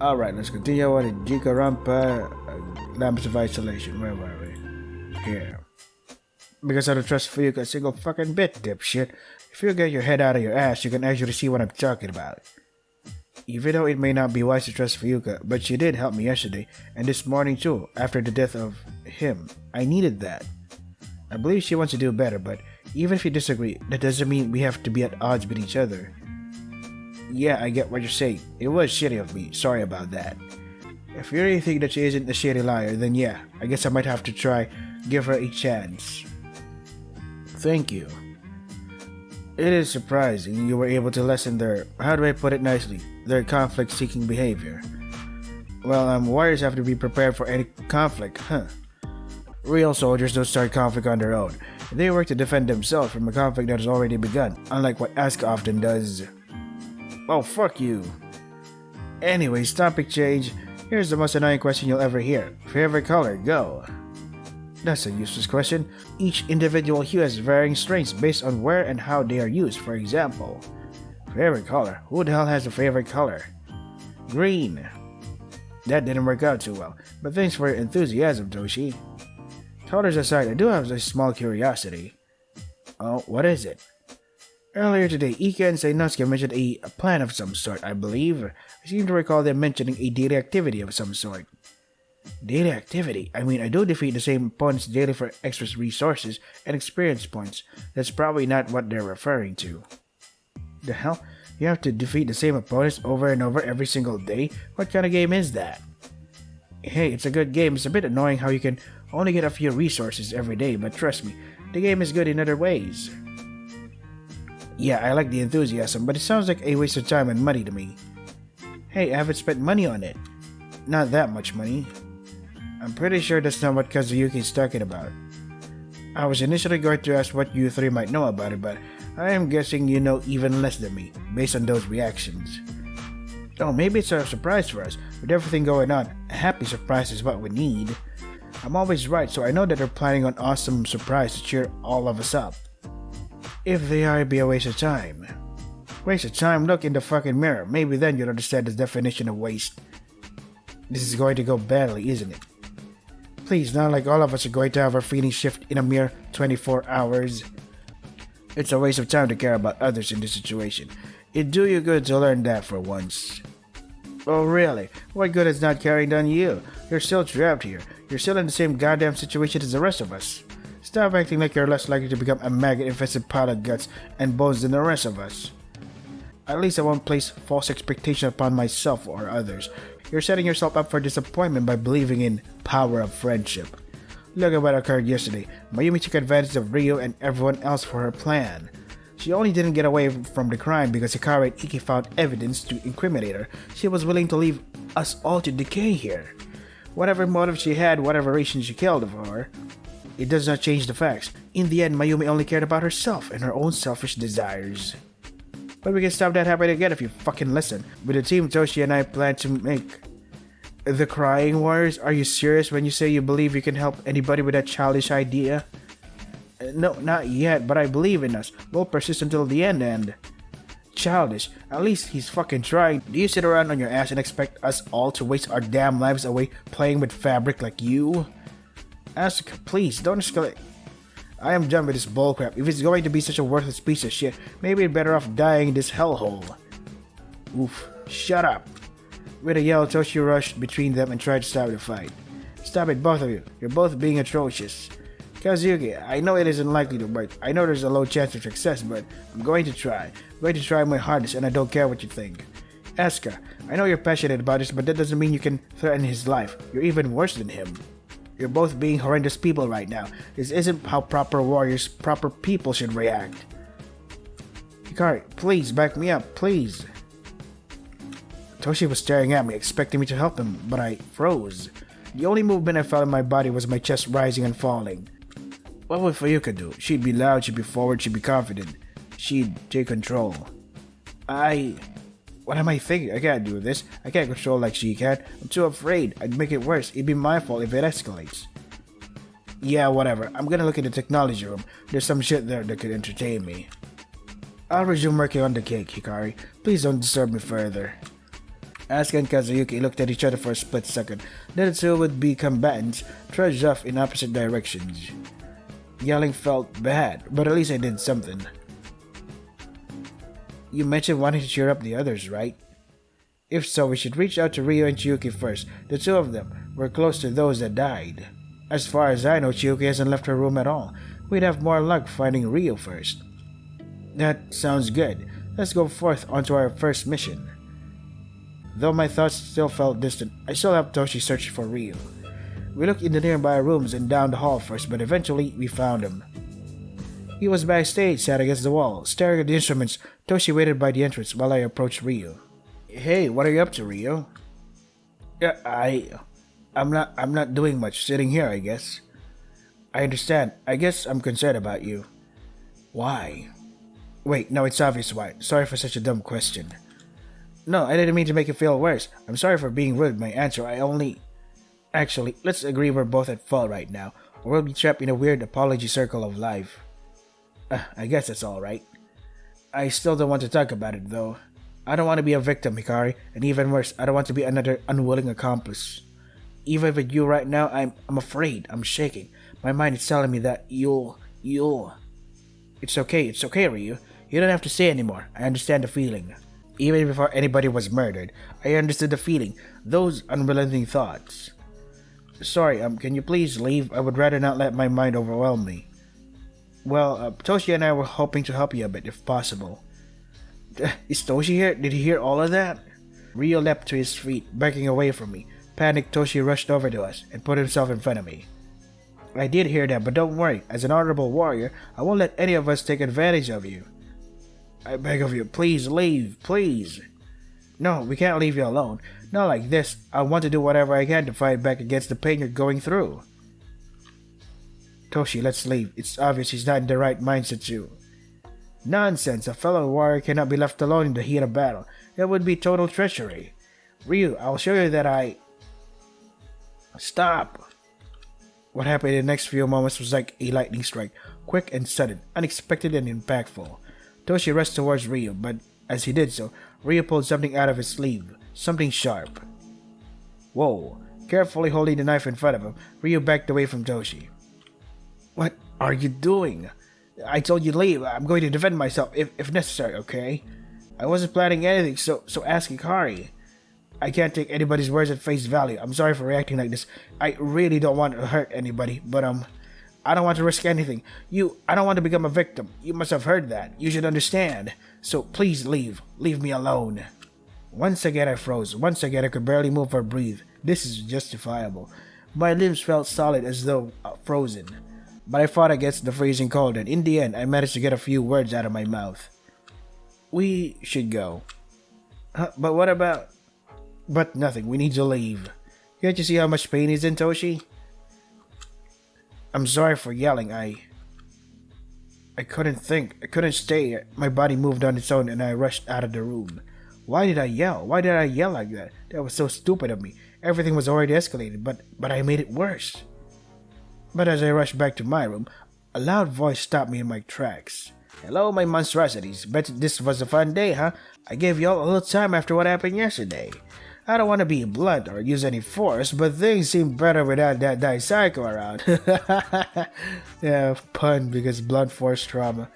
Alright, let's continue with the Jikoronpa Laments of Isolation. Where were we? Here. Because I don't trust Fuyuka a single fucking bit, dipshit. If you get your head out of your ass, you can actually see what I'm talking about. Even though it may not be wise to trust Fuyuka, but she did help me yesterday, and this morning too, after the death of him. I needed that. I believe she wants to do better, but even if you disagree, that doesn't mean we have to be at odds with each other. Yeah, I get what you're saying. It was shitty of me. Sorry about that. If you really think that she isn't a shitty liar, then yeah, I guess I might have to try, give her a chance. Thank you. It is surprising you were able to lessen their, how do I put it nicely, their conflict-seeking behavior. Well, warriors have to be prepared for any conflict, huh? Real soldiers don't start conflict on their own. They work to defend themselves from a conflict that has already begun, unlike what Asuka often does. Oh, fuck you. Anyways, topic change. Here's the most annoying question you'll ever hear. Favorite color, go. That's a useless question. Each individual hue has varying strengths based on where and how they are used. For example, favorite color. Who the hell has a favorite color? Green. That didn't work out too well, but thanks for your enthusiasm, Toshi. Colors aside, I do have a small curiosity. Oh, what is it? Earlier today, Ika and Sainosuke mentioned a plan of some sort, I believe. I seem to recall them mentioning a daily activity of some sort. Daily activity? I mean, I do defeat the same opponents daily for extra resources and experience points. That's probably not what they're referring to. The hell? You have to defeat the same opponents over and over every single day? What kind of game is that? Hey, it's a good game. It's a bit annoying how you can only get a few resources every day, but trust me, the game is good in other ways. Yeah, I like the enthusiasm, but it sounds like a waste of time and money to me. Hey, I haven't spent money on it. Not that much money. I'm pretty sure that's not what Kazuyuki's talking about. I was initially going to ask what you three might know about it, but I am guessing you know even less than me, based on those reactions. Oh, maybe it's a surprise for us. With everything going on, a happy surprise is what we need. I'm always right, so I know that they're planning on an awesome surprise to cheer all of us up. If they are, it'd be a waste of time. Waste of time? Look in the fucking mirror. Maybe then you'll understand the definition of waste. This is going to go badly, isn't it? Please, not like all of us are going to have our feelings shift in a mere 24 hours. It's a waste of time to care about others in this situation. It'd do you good to learn that for once. Oh really? What good has not caring done you? You're still trapped here. You're still in the same goddamn situation as the rest of us. Stop acting like you're less likely to become a maggot-infested pile of guts and bones than the rest of us. At least I won't place false expectation upon myself or others. You're setting yourself up for disappointment by believing in power of friendship. Look at what occurred yesterday. Mayumi took advantage of Ryo and everyone else for her plan. She only didn't get away from the crime because Hikari and Iki found evidence to incriminate her. She was willing to leave us all to decay here. Whatever motive she had, whatever reason she killed for her, it does not change the facts. In the end, Mayumi only cared about herself and her own selfish desires. But we can stop that happening again if you fucking listen. With the team Toshi and I plan to make the Crying Warriors, are you serious when you say you believe you can help anybody with that childish idea? No, not yet, but I believe in us. We'll persist until the end and... Childish. At least he's fucking trying. Do you sit around on your ass and expect us all to waste our damn lives away playing with fabric like you? Asuka, please, don't escalate. I am done with this bullcrap. If it's going to be such a worthless piece of shit, maybe you're better off dying in this hellhole. Oof, shut up. With a yell, Toshi rushed between them and tried to stop the fight. Stop it, both of you. You're both being atrocious. Kazuki, I know it isn't likely to work. I know there's a low chance of success, but I'm going to try. I'm going to try my hardest, and I don't care what you think. Asuka, I know you're passionate about this, but that doesn't mean you can threaten his life. You're even worse than him. You're both being horrendous people right now. This isn't how proper warriors, proper people should react. Hikari, please back me up, please. Toshi was staring at me, expecting me to help him, but I froze. The only movement I felt in my body was my chest rising and falling. What would Fuyuka do? She'd be loud, she'd be forward, she'd be confident. She'd take control. What am I thinking? I can't do this. I can't control like she can. I'm too afraid. I'd make it worse. It'd be my fault if it escalates. Yeah, whatever. I'm gonna look in the technology room. There's some shit there that could entertain me. I'll resume working on the cake, Hikari. Please don't disturb me further. Asuka and Kazuyuki looked at each other for a split second. Then the two would-be combatants trudged off in opposite directions. Yelling felt bad, but at least I did something. You mentioned wanting to cheer up the others, right? If so, we should reach out to Ryo and Chiyuki first. The two of them were close to those that died. As far as I know, Chiyuki hasn't left her room at all. We'd have more luck finding Ryo first. That sounds good. Let's go forth onto our first mission. Though my thoughts still felt distant, I still helped Toshi search for Ryo. We looked in the nearby rooms and down the hall first, but eventually we found him. He was backstage, sat against the wall, staring at the instruments. Toshi waited by the entrance while I approached Ryo. Hey, what are you up to, Ryo? Yeah, I'm not doing much, sitting here, I guess. I understand. I guess I'm concerned about you. Why? Wait, no, it's obvious why. Sorry for such a dumb question. No, I didn't mean to make you feel worse. I'm sorry for being rude. My answer, Actually, let's agree we're both at fault right now, or we'll be trapped in a weird apology circle of life. I guess that's alright. I still don't want to talk about it, though. I don't want to be a victim, Hikari, and even worse, I don't want to be another unwilling accomplice. Even with you right now, I'm afraid. I'm shaking. My mind is telling me that you'll... It's okay, Ryu. You don't have to say anymore. I understand the feeling. Even before anybody was murdered, I understood the feeling, those unrelenting thoughts. Sorry, can you please leave? I would rather not let my mind overwhelm me. Well, Toshi and I were hoping to help you a bit, if possible. Is Toshi here? Did he hear all of that? Ryo leapt to his feet, backing away from me. Panicked, Toshi rushed over to us and put himself in front of me. I did hear that, but don't worry. As an honorable warrior, I won't let any of us take advantage of you. I beg of you, please leave, please. No, we can't leave you alone. Not like this. I want to do whatever I can to fight back against the pain you're going through. Toshi, let's leave. It's obvious he's not in the right mindset too. Nonsense. A fellow warrior cannot be left alone in the heat of battle. That would be total treachery. Ryu, I'll show you that I... Stop! What happened in the next few moments was like a lightning strike. Quick and sudden, unexpected and impactful. Toshi rushed towards Ryu, but as he did so, Ryu pulled something out of his sleeve. Something sharp. Whoa. Carefully holding the knife in front of him, Ryu backed away from Toshi. What are you doing? I told you to leave. I'm going to defend myself if necessary, okay? I wasn't planning anything, so ask Hikari. I can't take anybody's words at face value. I'm sorry for reacting like this. I really don't want to hurt anybody, but I don't want to risk anything. I don't want to become a victim. You must have heard that. You should understand. So please leave. Leave me alone. Once again I froze. Once again I could barely move or breathe. This is justifiable. My limbs felt solid as though frozen. But I fought against the freezing cold, and in the end I managed to get a few words out of my mouth. We should go. But what about... But nothing. We need to leave. Can't you see how much pain he's in, Toshi? I'm sorry for yelling. I couldn't think. I couldn't stay. My body moved on its own and I rushed out of the room. Why did I yell? Why did I yell like that? That was so stupid of me. Everything was already escalated, but I made it worse. But as I rushed back to my room, a loud voice stopped me in my tracks. Hello, my monstrosities. Bet this was a fun day, huh? I gave y'all a little time after what happened yesterday. I don't want to be blunt or use any force, but things seem better without that Psycho around. Yeah, pun because blunt force trauma.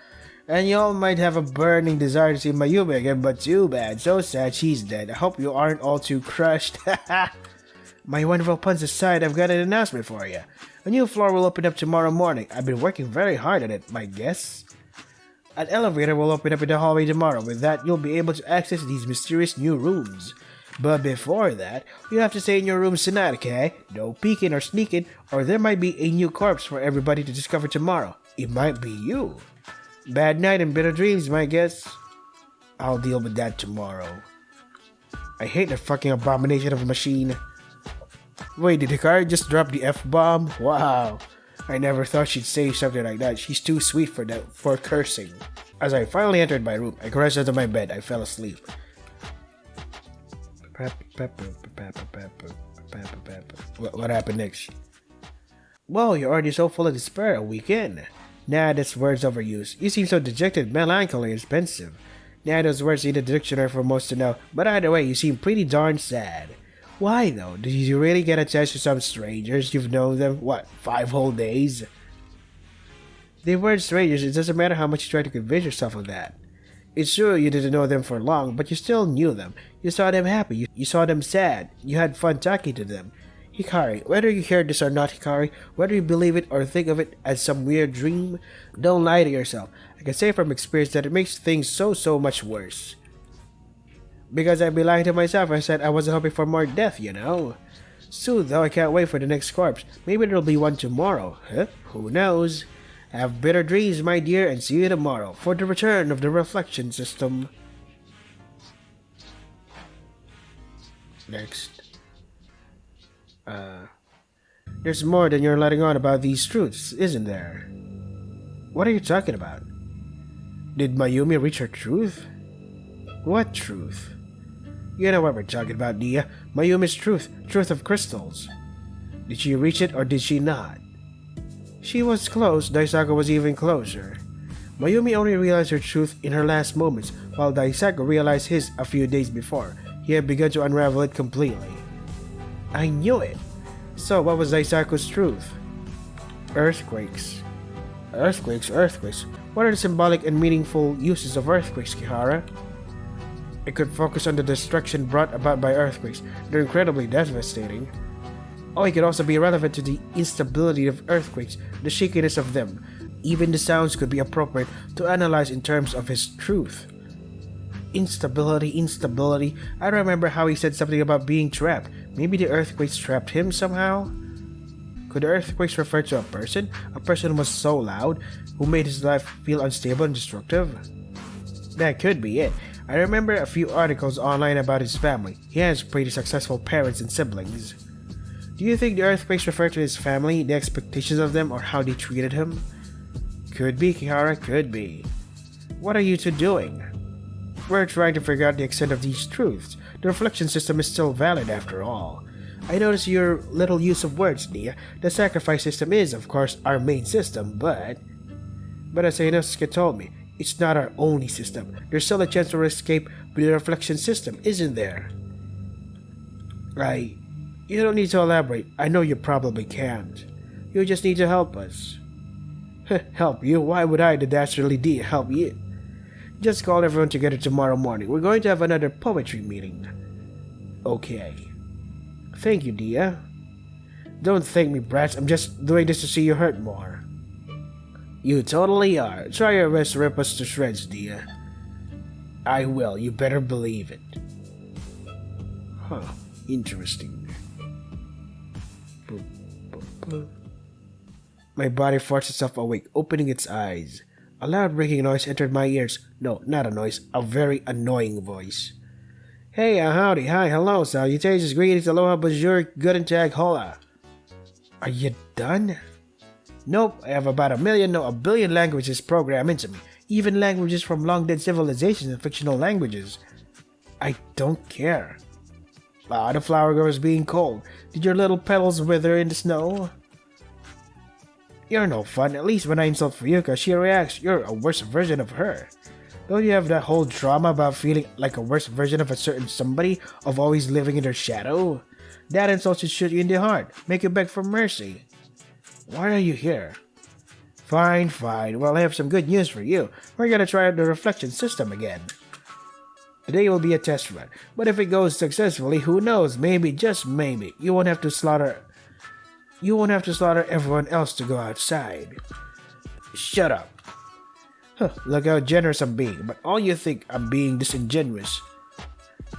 And y'all might have a burning desire to see Mayumi again, but too bad. So sad she's dead. I hope you aren't all too crushed. My wonderful puns aside, I've got an announcement for you. A new floor will open up tomorrow morning. I've been working very hard on it, my guess. An elevator will open up in the hallway tomorrow. With that, you'll be able to access these mysterious new rooms. But before that, you have to stay in your rooms tonight, okay? No peeking or sneaking, or there might be a new corpse for everybody to discover tomorrow. It might be you. Bad night and bitter dreams, my guess. I'll deal with that tomorrow. I hate that fucking abomination of a machine. Wait, did Hikari just drop the F-bomb? Wow. I never thought she'd say something like that. She's too sweet for cursing. As I finally entered my room, I crashed into my bed. I fell asleep. What happened next? Well, you're already so full of despair a week in. Nah, that's words overused. You seem so dejected, melancholy, and pensive. Now those words need a dictionary for most to know, but either way, you seem pretty darn sad. Why though? Did you really get attached to some strangers? You've known them, what, 5 whole days? They weren't strangers, it doesn't matter how much you try to convince yourself of that. It's true you didn't know them for long, but you still knew them. You saw them happy, you saw them sad, you had fun talking to them. Hikari, whether you hear this or not, Hikari, whether you believe it or think of it as some weird dream, don't lie to yourself. I can say from experience that it makes things so much worse. Because I'd be lying to myself if I said I wasn't hoping for more death, you know. Soon though, I can't wait for the next corpse. Maybe there'll be one tomorrow. Huh? Who knows? Have better dreams, my dear, and see you tomorrow for the return of the reflection system. Next. There's more than you're letting on about these truths, isn't there? What are you talking about? Did Mayumi reach her truth? What truth? You know what we're talking about, Nia. Mayumi's truth. Truth of crystals. Did she reach it or did she not? She was close, Daisaku was even closer. Mayumi only realized her truth in her last moments, while Daisaku realized his a few days before. He had begun to unravel it completely. I knew it! So what was Daisaku's truth? Earthquakes. Earthquakes? What are the symbolic and meaningful uses of earthquakes, Kihara? It could focus on the destruction brought about by earthquakes. They're incredibly devastating. Oh, it could also be relevant to the instability of earthquakes, the shakiness of them. Even the sounds could be appropriate to analyze in terms of his truth. Instability. I remember how he said something about being trapped. Maybe the earthquakes trapped him somehow? Could the earthquakes refer to a person? A person who was so loud, who made his life feel unstable and destructive? That could be it. I remember a few articles online about his family. He has pretty successful parents and siblings. Do you think the earthquakes refer to his family, the expectations of them, or how they treated him? Could be, Kihara, could be. What are you two doing? We're trying to figure out the extent of these truths. The reflection system is still valid after all. I notice your little use of words, Nia. The sacrifice system is, of course, our main system, but as Inosuke told me, it's not our only system. There's still a chance to escape with the reflection system, isn't there? You don't need to elaborate. I know you probably can't. You just need to help us. Help you? Why would I, the dastardly D, help you? Just call everyone together tomorrow morning. We're going to have another poetry meeting. Okay. Thank you, Dia. Don't thank me, brats. I'm just doing this to see you hurt more. You totally are. Try your best to rip us to shreds, Dia. I will. You better believe it. Huh. Interesting. My body forced itself awake, opening its eyes. A loud breaking noise entered my ears. No, not a noise. A very annoying voice. Hey, howdy, hi, hello, salutations, greetings, aloha, bonjour, guten tag, hola. Are you done? Nope, I have about a billion languages programmed into me. Even languages from long-dead civilizations and fictional languages. I don't care. The flower girl is being cold. Did your little petals wither in the snow? You're no fun. At least when I insult Fuyuka, she reacts. You're a worse version of her. Don't you have that whole drama about feeling like a worse version of a certain somebody, of always living in their shadow? That insult should shoot you in the heart, make you beg for mercy. Why are you here? Fine. Well, I have some good news for you. We're gonna try out the reflection system again. Today will be a test run, but if it goes successfully, who knows, maybe, just maybe, you won't have to slaughter everyone else to go outside. Shut up. Look how generous I'm being, but all you think I'm being disingenuous.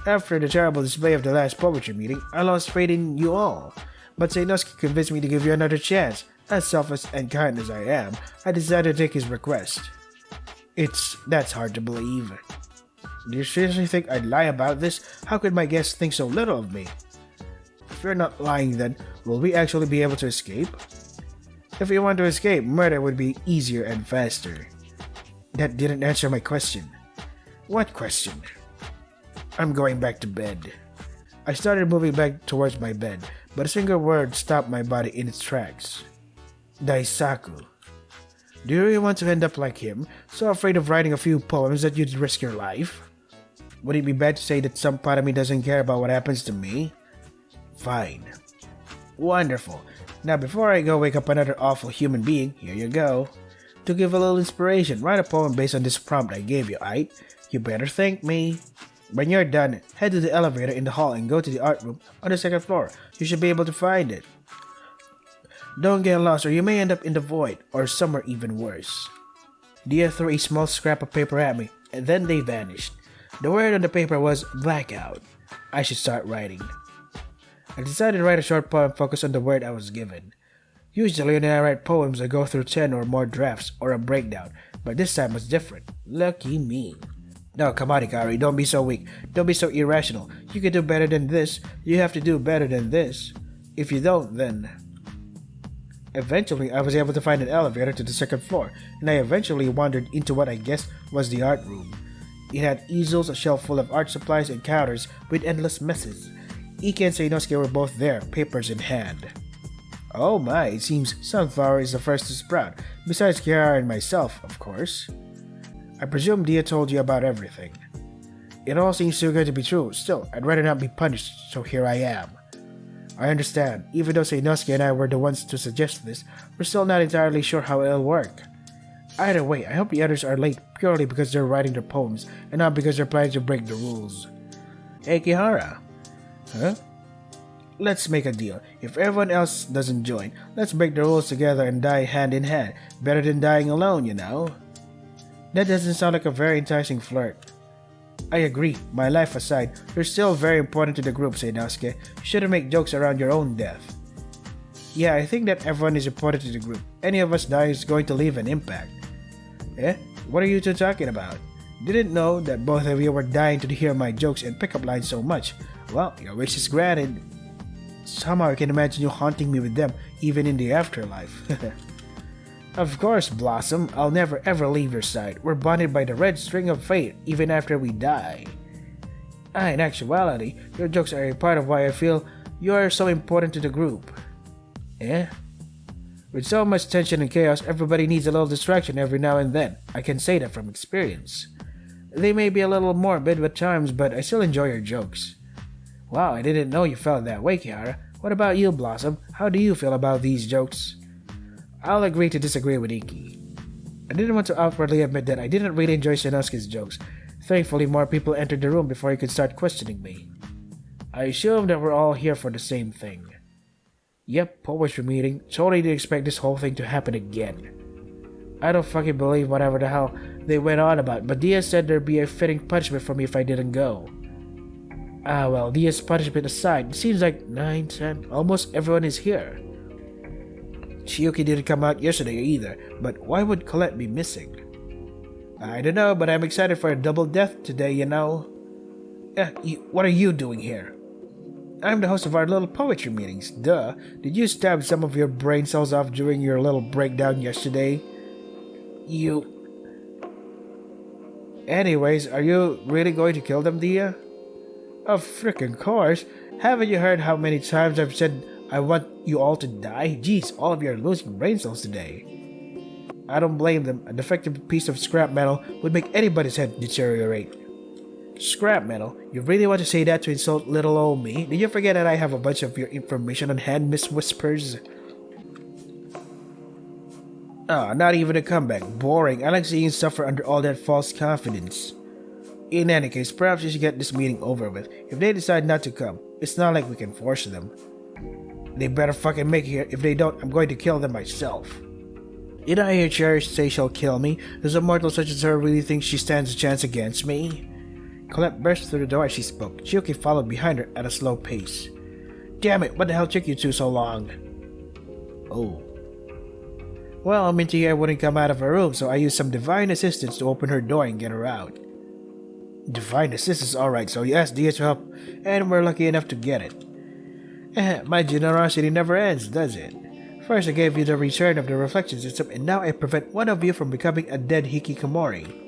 After the terrible display of the last poetry meeting, I lost faith in you all. But Inosuke convinced me to give you another chance. As selfless and kind as I am, I decided to take his request. That's hard to believe. Do you seriously think I'd lie about this? How could my guests think so little of me? If you're not lying, then will we actually be able to escape? If you want to escape, murder would be easier and faster. That didn't answer my question. What question? I'm going back to bed. I started moving back towards my bed, but a single word stopped my body in its tracks. Daisaku. Do you really want to end up like him, so afraid of writing a few poems that you'd risk your life? Would it be bad to say that some part of me doesn't care about what happens to me? Fine. Wonderful. Now before I go wake up another awful human being, here you go. To give a little inspiration, write a poem based on this prompt I gave you, aight? You better thank me. When you're done, head to the elevator in the hall and go to the art room on the second floor. You should be able to find it. Don't get lost or you may end up in the void, or somewhere even worse. Dia threw a small scrap of paper at me, and then they vanished. The word on the paper was blackout. I should start writing. I decided to write a short poem focused on the word I was given. Usually when I write poems I go through 10 or more drafts or a breakdown, but this time was different. Lucky me. No, come on, Ikari, don't be so weak. Don't be so irrational. You can do better than this. You have to do better than this. If you don't, then... Eventually, I was able to find an elevator to the second floor, and I eventually wandered into what I guessed was the art room. It had easels, a shelf full of art supplies, and counters with endless messes. Ike and Seinosuke were both there, papers in hand. Oh my, it seems Sunflower is the first to sprout, besides Kiara and myself, of course. I presume Dia told you about everything. It all seems too good to be true. Still, I'd rather not be punished, so here I am. I understand, even though Seinosuke and I were the ones to suggest this, we're still not entirely sure how it'll work. Either way, I hope the others are late purely because they're writing their poems, and not because they're planning to break the rules. Hey Kihara. Huh? Let's make a deal. If everyone else doesn't join, let's break the rules together and die hand in hand. Better than dying alone, you know? That doesn't sound like a very enticing flirt. I agree. My life aside, you're still very important to the group, Seinosuke. You shouldn't make jokes around your own death. Yeah, I think that everyone is important to the group. Any of us dying is going to leave an impact. Eh? What are you two talking about? Didn't know that both of you were dying to hear my jokes and pickup lines so much. Well, your wish is granted. Somehow I can imagine you haunting me with them, even in the afterlife. Of course, Blossom, I'll never ever leave your side. We're bonded by the red string of fate, even after we die. In actuality, your jokes are a part of why I feel you are so important to the group. Eh? With so much tension and chaos, everybody needs a little distraction every now and then. I can say that from experience. They may be a little morbid at times, but I still enjoy your jokes. Wow, I didn't know you felt that way, Kiara. What about you, Blossom? How do you feel about these jokes? I'll agree to disagree with Iki. I didn't want to outwardly admit that I didn't really enjoy Shinosuke's jokes. Thankfully, more people entered the room before he could start questioning me. I assumed that we're all here for the same thing. Yep, poetry meeting. Totally didn't expect this whole thing to happen again. I don't fucking believe whatever the hell they went on about, but Dia said there'd be a fitting punishment for me if I didn't go. Well, Dia's punishment aside, it seems like 9, 10, almost everyone is here. Chiyuki didn't come out yesterday either, but why would Colette be missing? I don't know, but I'm excited for a double death today, you know. What are you doing here? I'm the host of our little poetry meetings, duh. Did you stab some of your brain cells off during your little breakdown yesterday? Anyways, are you really going to kill them, Dia? Of frickin' course. Haven't you heard how many times I've said I want you all to die? Jeez, all of you are losing brain cells today. I don't blame them. A defective piece of scrap metal would make anybody's head deteriorate. Scrap metal? You really want to say that to insult little old me? Did you forget that I have a bunch of your information on hand, Miss Whispers? Not even a comeback. Boring. I like seeing you suffer under all that false confidence. In any case, perhaps you should get this meeting over with. If they decide not to come, it's not like we can force them. They better fucking make it here. If they don't, I'm going to kill them myself. Did I hear Cherish say she'll kill me? Does a mortal such as her really think she stands a chance against me? Colette burst through the door as she spoke. Chiyuki followed behind her at a slow pace. Damn it, what the hell took you two so long? Oh. Well, Minty here wouldn't come out of her room, so I used some divine assistance to open her door and get her out. Divine assistance, alright, so you asked Dia to help, and we're lucky enough to get it. My generosity never ends, does it? First I gave you the return of the reflection system, and now I prevent one of you from becoming a dead hikikomori.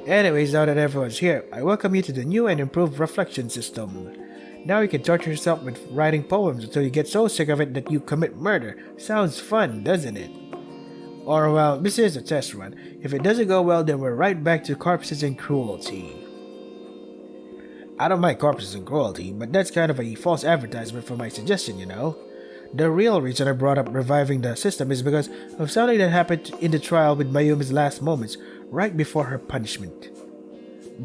Anyways, now that everyone's here, I welcome you to the new and improved reflection system. Now you can torture yourself with writing poems until you get so sick of it that you commit murder. Sounds fun, doesn't it? Or well, this is a test run. If it doesn't go well, then we're right back to corpses and cruelty. I don't mind corpses and cruelty, but that's kind of a false advertisement for my suggestion, you know? The real reason I brought up reviving the system is because of something that happened in the trial with Mayumi's last moments, right before her punishment.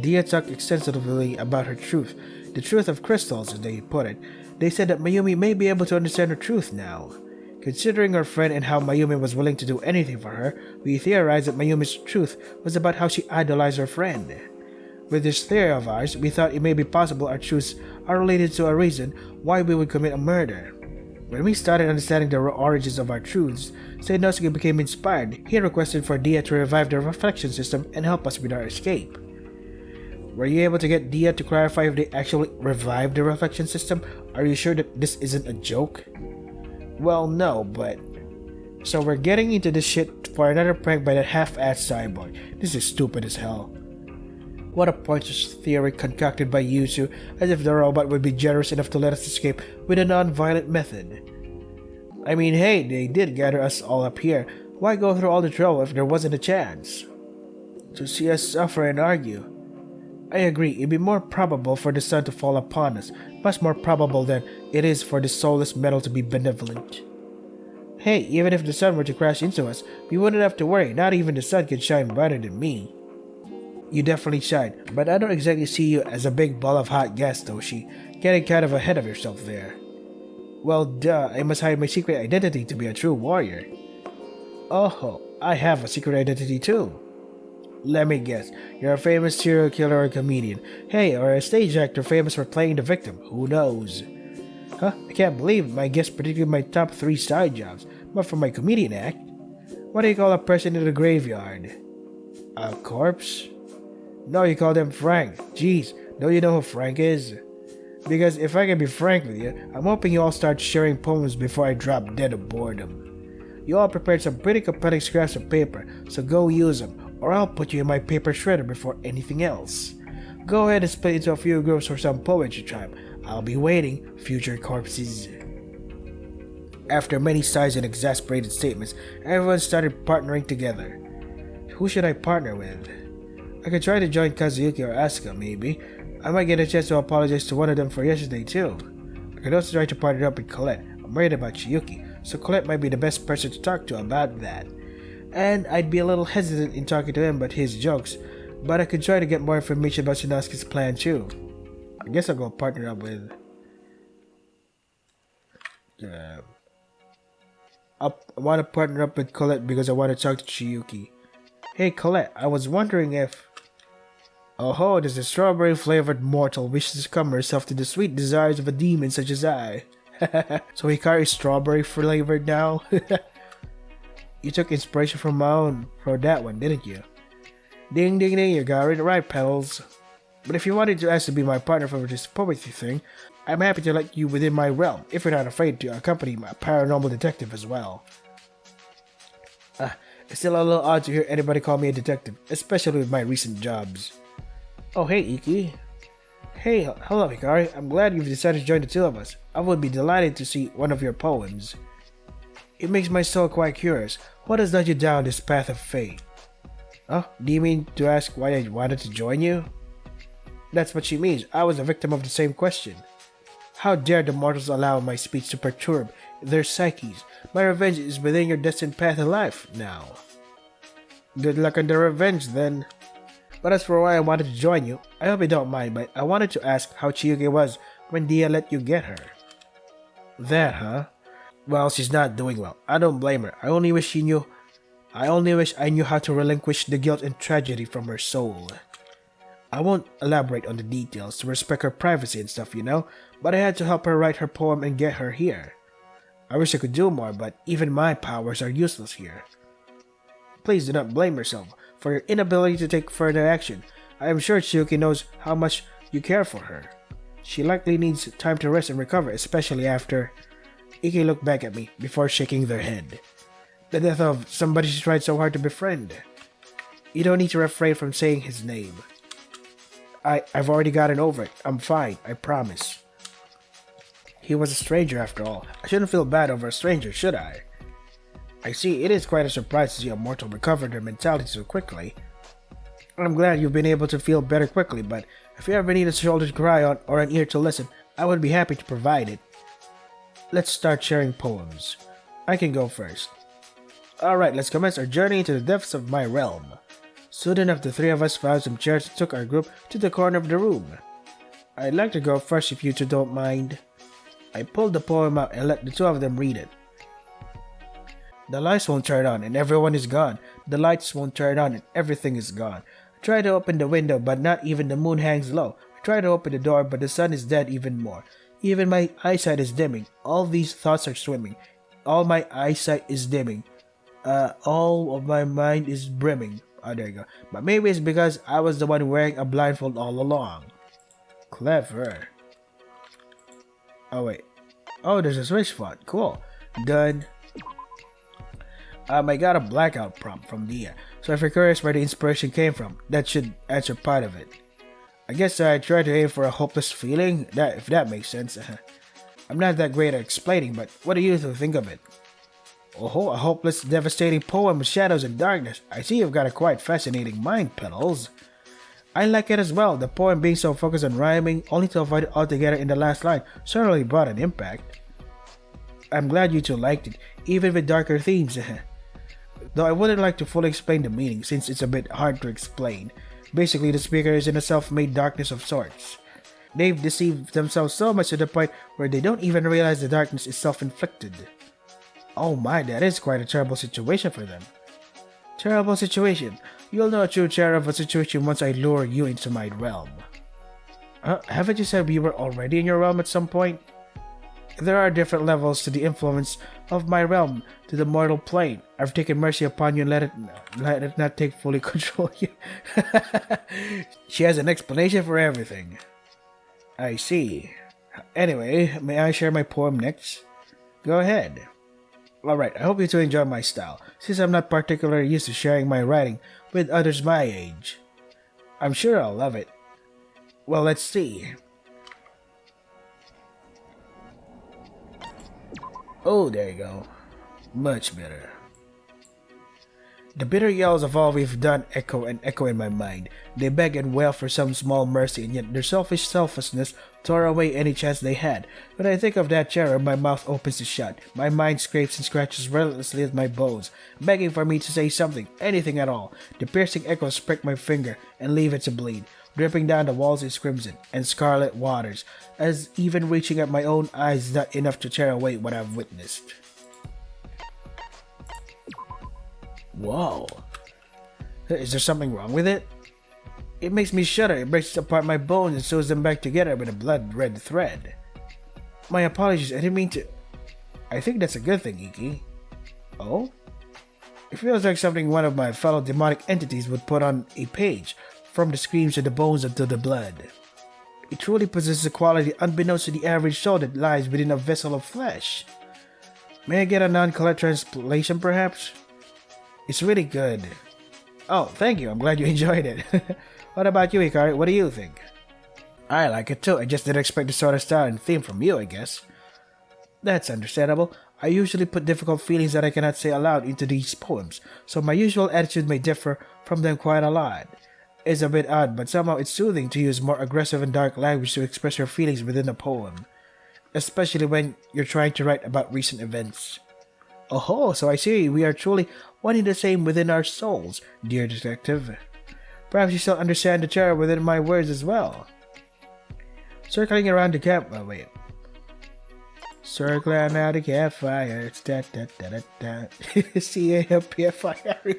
Dia talked extensively about her truth, the truth of crystals as they put it. They said that Mayumi may be able to understand her truth now. Considering her friend and how Mayumi was willing to do anything for her, we theorized that Mayumi's truth was about how she idolized her friend. With this theory of ours, we thought it may be possible our truths are related to a reason why we would commit a murder. When we started understanding the origins of our truths, Seinosuke became inspired. He requested for Dia to revive the reflection system and help us with our escape. Were you able to get Dia to clarify if they actually revived the reflection system? Are you sure that this isn't a joke? Well, no, but... So we're getting into this shit for another prank by that half-assed cyborg. This is stupid as hell. What a pointless theory concocted by Yuzu, as if the robot would be generous enough to let us escape with a non-violent method. I mean, hey, they did gather us all up here. Why go through all the trouble if there wasn't a chance? To see us suffer and argue. I agree, it'd be more probable for the sun to fall upon us, much more probable than it is for the soulless metal to be benevolent. Hey, even if the sun were to crash into us, we wouldn't have to worry, not even the sun can shine brighter than me. You definitely shine, but I don't exactly see you as a big ball of hot gas, Toshi. Getting kind of ahead of yourself there. Well, duh, I must hide my secret identity to be a true warrior. Oh, I have a secret identity too. Let me guess, you're a famous serial killer or comedian. Hey, or a stage actor famous for playing the victim. Who knows? Huh? I can't believe my guest predicted my top 3 side jobs, but for my comedian act. What do you call a person in the graveyard? A corpse? No, you call them Frank. Jeez, don't you know who Frank is? Because if I can be frank with you, I'm hoping you all start sharing poems before I drop dead of boredom. You all prepared some pretty compelling scraps of paper, so go use them, or I'll put you in my paper shredder before anything else. Go ahead and split into a few groups for some poetry time. I'll be waiting, future corpses. After many sighs and exasperated statements, everyone started partnering together. Who should I partner with? I could try to join Kazuyuki or Asuka, maybe. I might get a chance to apologize to one of them for yesterday, too. I could also try to partner up with Colette. I'm worried about Chiyuki, so Colette might be the best person to talk to about that. And I'd be a little hesitant in talking to him about his jokes, but I could try to get more information about Shinosuke's plan, too. I guess I'll go partner up with... I want to partner up with Colette because I want to talk to Chiyuki. Hey Colette, I was wondering if... Oh ho, there's a strawberry-flavored mortal wishes to succumb herself to the sweet desires of a demon such as I. So Hikari's strawberry-flavored now? You took inspiration from my own for that one, didn't you? Ding ding ding, you got it right, pals. But if you wanted to ask to be my partner for this poetry thing, I'm happy to let you within my realm, if you're not afraid to accompany my paranormal detective as well. It's still a little odd to hear anybody call me a detective, especially with my recent jobs. Oh hey Iki. Hey, hello Hikari, I'm glad you've decided to join the two of us. I would be delighted to see one of your poems. It makes my soul quite curious. What has led you down this path of fate? Oh, do you mean to ask why I wanted to join you? That's what she means. I was a victim of the same question. How dare the mortals allow my speech to perturb their psyches? My revenge is within your destined path in life now. Good luck on the revenge then. But as for why I wanted to join you, I hope you don't mind, but I wanted to ask how Chiyuki was when Dia let you get her. That, huh? Well, she's not doing well. I don't blame her. I only wish I knew how to relinquish the guilt and tragedy from her soul. I won't elaborate on the details to respect her privacy and stuff, you know, but I had to help her write her poem and get her here. I wish I could do more, but even my powers are useless here. Please do not blame yourself for your inability to take further action. I am sure Chiyuki knows how much you care for her. She likely needs time to rest and recover, especially after... Iki looked back at me before shaking their head. The death of somebody she tried so hard to befriend. You don't need to refrain from saying his name. I've already gotten over it. I'm fine, I promise. He was a stranger after all. I shouldn't feel bad over a stranger, should I? I see, it is quite a surprise to see a mortal recover their mentality so quickly. I'm glad you've been able to feel better quickly, but if you ever need a shoulder to cry on or an ear to listen, I would be happy to provide it. Let's start sharing poems. I can go first. Alright, let's commence our journey into the depths of my realm. Soon enough, the three of us found some chairs and took our group to the corner of the room. I'd like to go first if you two don't mind. I pulled the poem out and let the two of them read it. The lights won't turn on and everyone is gone. The lights won't turn on and everything is gone. I try to open the window but not even the moon hangs low. I try to open the door but the sun is dead even more. Even my eyesight is dimming. All these thoughts are swimming. All my eyesight is dimming. All of my mind is brimming. Oh, there you go. But maybe it's because I was the one wearing a blindfold all along. Clever. Oh, wait. Oh, there's a switch font. Cool. Done. I got a blackout prompt from Dia, so if you're curious where the inspiration came from, that should answer part of it. I guess I tried to aim for a hopeless feeling, if that makes sense. I'm not that great at explaining, but what do you think of it? Oh, a hopeless, devastating poem with shadows and darkness. I see you've got a quite fascinating mind, Petals. I like it as well. The poem being so focused on rhyming, only to avoid it altogether in the last line, certainly brought an impact. I'm glad you two liked it, even with darker themes. Though I wouldn't like to fully explain the meaning since it's a bit hard to explain. Basically, the speaker is in a self-made darkness of sorts. They've deceived themselves so much to the point where they don't even realize the darkness is self-inflicted. Oh my, that is quite a terrible situation for them. Terrible situation. You'll know a true terror of a situation once I lure you into my realm. Haven't you said we were already in your realm at some point? There are different levels to the influence of my realm to the mortal plane. I've taken mercy upon you and let it not take fully control you. She has an explanation for everything. I see. Anyway, may I share my poem next? Go ahead. Alright, I hope you two enjoy my style, since I'm not particularly used to sharing my writing with others my age. I'm sure I'll love it. Well, let's see. Oh, there you go. Much better. The bitter yells of all we've done echo and echo in my mind. They beg and wail for some small mercy, and yet their selfish selflessness tore away any chance they had. When I think of that terror, my mouth opens to shut. My mind scrapes and scratches relentlessly at my bones, begging for me to say something, anything at all. The piercing echoes prick my finger and leave it to bleed. Dripping down the walls is crimson and scarlet waters, as even reaching at my own eyes is not enough to tear away what I've witnessed. Whoa. Is there something wrong with it? It makes me shudder. It breaks apart my bones and sews them back together with a blood-red thread. My apologies, I didn't mean to... I think that's a good thing, Iki. Oh? It feels like something one of my fellow demonic entities would put on a page, from the screams to the bones until the blood. It truly possesses a quality unbeknownst to the average soul that lies within a vessel of flesh. May I get a non-collect translation, perhaps? It's really good. Oh, thank you. I'm glad you enjoyed it. What about you, Hikari? What do you think? I like it too. I just didn't expect this sort of style and theme from you, I guess. That's understandable. I usually put difficult feelings that I cannot say aloud into these poems, so my usual attitude may differ from them quite a lot. It's a bit odd, but somehow it's soothing to use more aggressive and dark language to express your feelings within a poem, especially when you're trying to write about recent events. Oh, so I see we are truly one and the same within our souls, dear detective. Perhaps you still understand the terror within my words as well. Circling around the camp... Oh, wait. Circling around the campfire. It's C-A-M-P-F-I-R.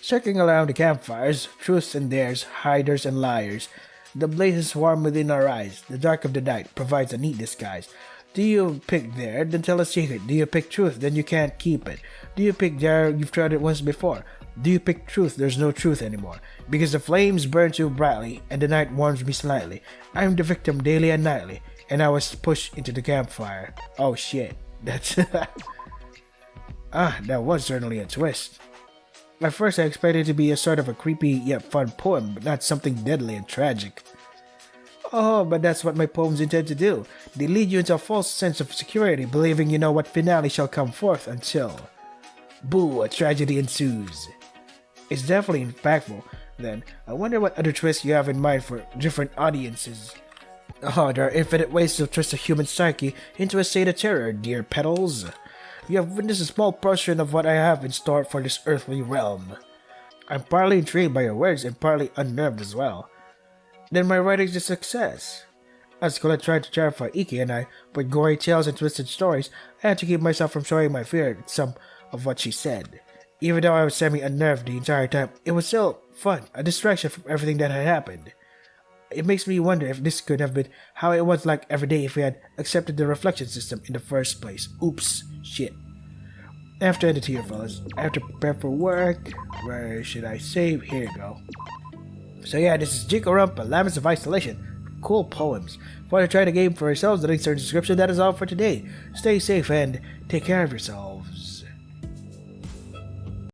Circling around the campfires, truths and dares, hiders and liars. The blazes swarm within our eyes. The dark of the night provides a neat disguise. Do you pick dare, then tell a secret? Do you pick truth, then you can't keep it? Do you pick dare, you've tried it once before? Do you pick truth, there's no truth anymore? Because the flames burn too brightly, and the night warms me slightly. I'm the victim daily and nightly, and I was pushed into the campfire. Oh shit, that's... that was certainly a twist. At first I expected it to be a sort of a creepy yet fun poem, but not something deadly and tragic. Oh, but that's what my poems intend to do. They lead you into a false sense of security, believing you know what finale shall come forth until... boo, a tragedy ensues. It's definitely impactful. Then, I wonder what other twists you have in mind for different audiences. Oh, there are infinite ways to twist a human psyche into a state of terror, dear Petals. You have witnessed a small portion of what I have in store for this earthly realm. I'm partly intrigued by your words and partly unnerved as well. Then my writing's a success. As Colette tried to terrify Iki and I with gory tales and twisted stories, I had to keep myself from showing my fear at some of what she said. Even though I was semi-unnerved the entire time, it was still fun, a distraction from everything that had happened. It makes me wonder if this could have been how it was like every day if we had accepted the reflection system in the first place. Oops, shit. I have to end it here, fellas. I have to prepare for work. Where should I save? Here you go. So yeah, this is Jikoronpa, Laments of Isolation. Cool poems. If you want to try the game for yourselves, the links are in the description. That is all for today. Stay safe and take care of yourselves.